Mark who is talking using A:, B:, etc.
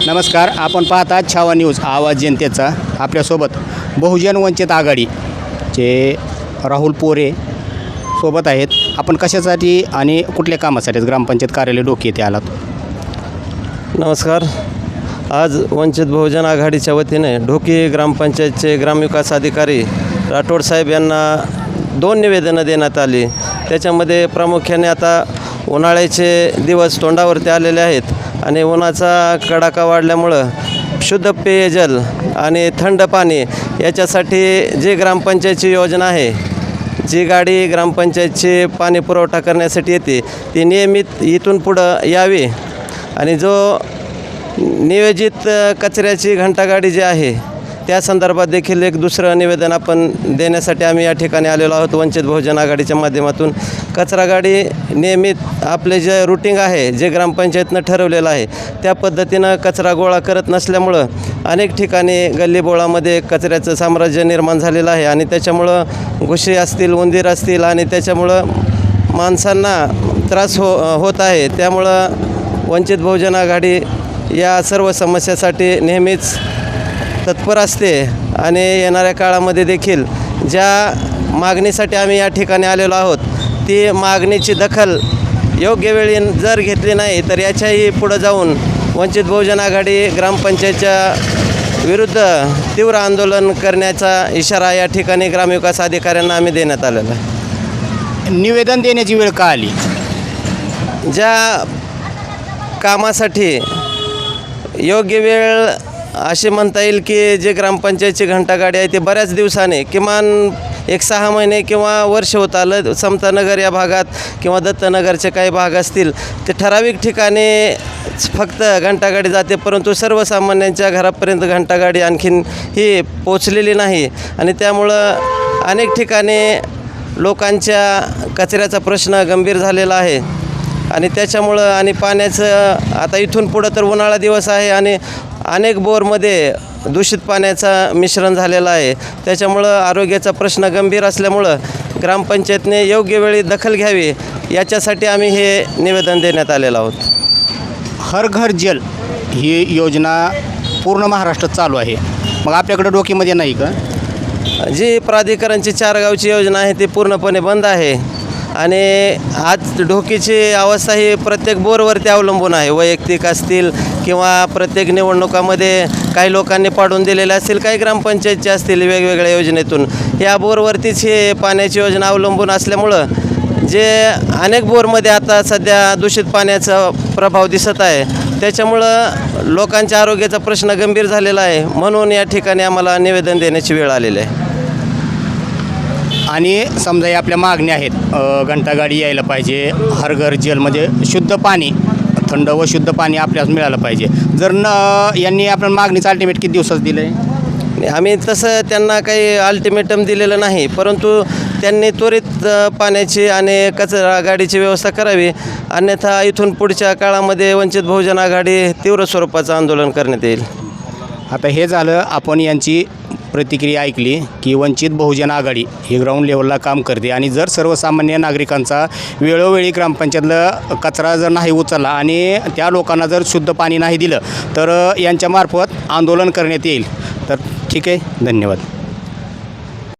A: नमस्कार, आपण पाहता छावा न्यूज आवाज जनतेचा. आपल्यासोबत बहुजन वंचित आघाडीचे राहुल पोरे सोबत आहेत. आपण कशासाठी आणि कुठल्या कामासाठी ग्रामपंचायत कार्यालय डोकी येथे आलात?
B: नमस्कार. आज वंचित बहुजन आघाडीच्या वतीने ढोकी ग्रामपंचायतचे ग्रामविकास अधिकारी राठोड साहेब यांना 2 निवेदनं देण्यात आली. त्याच्यामध्ये प्रामुख्याने आता उन्हाळ्याचे दिवस तोंडावरती आलेले आहेत आणि उन्हाचा कडाका वाढल्यामुळं शुद्ध पेयजल आणि थंड पाणी याच्यासाठी जी ग्रामपंचायतची योजना आहे, जी गाडी ग्रामपंचायतची पाणी पुरवठा करण्यासाठी येते ती नियमित इथून पुढं यावी आणि जो नियोजित कचऱ्याची घंटागाडी जी आहे त्या संदर्भात देखील एक दुसरं निवेदन आपण देण्यासाठी आम्ही या ठिकाणी आलेलो आहोत. वंचित बहुजन आघाडीच्या माध्यमातून कचरा गाडी नियमित आपले जे रूटिंग आहे, जे ग्रामपंचायतनं ठरवलेलं आहे त्या पद्धतीनं कचरा गोळा करत नसल्यामुळं अनेक ठिकाणी गल्लीबोळामध्ये कचऱ्याचं साम्राज्य निर्माण झालेलं आहे आणि त्याच्यामुळं घुशी असतील, उंदीर असतील आणि त्याच्यामुळं माणसांना त्रास होत आहे. त्यामुळं वंचित बहुजन आघाडी या सर्व समस्यासाठी नेहमीच तत्पर असते आणि येणाऱ्या काळामध्ये देखील ज्या मागणीसाठी आम्ही या ठिकाणी आलेलो आहोत ती मागणीची दखल योग्य वेळी जर घेतली नाही तर याच्याही पुढं जाऊन वंचित बहुजन आघाडी ग्रामपंचायतच्या विरुद्ध तीव्र आंदोलन करण्याचा इशारा या ठिकाणी ग्रामविकास अधिकाऱ्यांना आम्ही देण्यात आलेला आहे.
A: निवेदन देण्याची वेळ का आली?
B: ज्या कामासाठी योग्य वेळ असे म्हणता येईल की जे ग्रामपंचायतची घंटागाडी आहे ते बऱ्याच दिवसाने किमान 6 महिने किंवा वर्ष होत आलं. समतानगर या भागात किंवा दत्तनगरचे काही भाग असतील ते ठराविक ठिकाणी फक्त घंटागाडी जाते, परंतु सर्वसामान्यांच्या घरापर्यंत घंटागाडी आणखीन ही पोचलेली नाही आणि त्यामुळं अनेक ठिकाणी लोकांच्या कचऱ्याचा प्रश्न गंभीर झालेला आहे आणि त्याच्यामुळं आणि पाण्याचं आता इथून पुढं तर उन्हाळा दिवस आहे आणि अनेक बोरमध्ये दूषित पाण्याचं मिश्रण झालेलं आहे. त्याच्यामुळं आरोग्याचा प्रश्न गंभीर असल्यामुळं ग्रामपंचायतने योग्य वेळी दखल घ्यावी याच्यासाठी आम्ही हे निवेदन देण्यात आलेलं आहोत.
A: हर घर जल ही योजना पूर्ण महाराष्ट्रात चालू आहे, मग आपल्याकडे डोकीमध्ये नाही का?
B: जी प्राधिकरणची 4 गावची योजना आहे ती पूर्णपणे बंद आहे आणि आज ढोकीची अवस्था ही प्रत्येक बोरवरती अवलंबून आहे. वैयक्तिक असतील किंवा प्रत्येक निवडणुकामध्ये काही लोकांनी पाडून दिलेले असतील, काही ग्रामपंचायतचे असतील वेगवेगळ्या योजनेतून या बोरवरतीच ही पाण्याची योजना अवलंबून असल्यामुळं जे अनेक बोरमध्ये आता सध्या दूषित पाण्याचा प्रभाव दिसत आहे. त्याच्यामुळं लोकांच्या आरोग्याचा प्रश्न गंभीर झालेला आहे, म्हणून या ठिकाणी आम्हाला निवेदन देण्याची वेळ आलेली आहे.
A: आणि समजा या आपल्या मागण्या आहेत, घंटागाडी यायला पाहिजे, हर घर जल म्हणजे शुद्ध पाणी, थंड व शुद्ध पाणी आपल्याला मिळालं पाहिजे. जर यांनी आपल्या मागणीचं अल्टिमेट किती दिवसाचं दिलं आहे?
B: आम्ही तसं त्यांना काही अल्टिमेटम दिलेलं नाही, परंतु त्यांनी त्वरित पाण्याची आणि कचरा गाडीची व्यवस्था करावी, अन्यथा इथून पुढच्या काळामध्ये वंचित बहुजन आघाडी तीव्र स्वरूपाचं आंदोलन करण्यात येईल.
A: आता हे झालं, आपण यांची प्रतिक्रिया ऐकली की वंचित बहुजन आघाडी ही ग्राउंड लेवलला काम करते आणि जर सर्वसामान्य नागरिकांचा वेळोवेळी ग्रामपंचायतला कचरा जर नाही उचलला आणि त्या लोकांना जर शुद्ध पाणी नाही दिलं तर यांच्यामार्फत आंदोलन करण्यात येईल. तर ठीक आहे, धन्यवाद.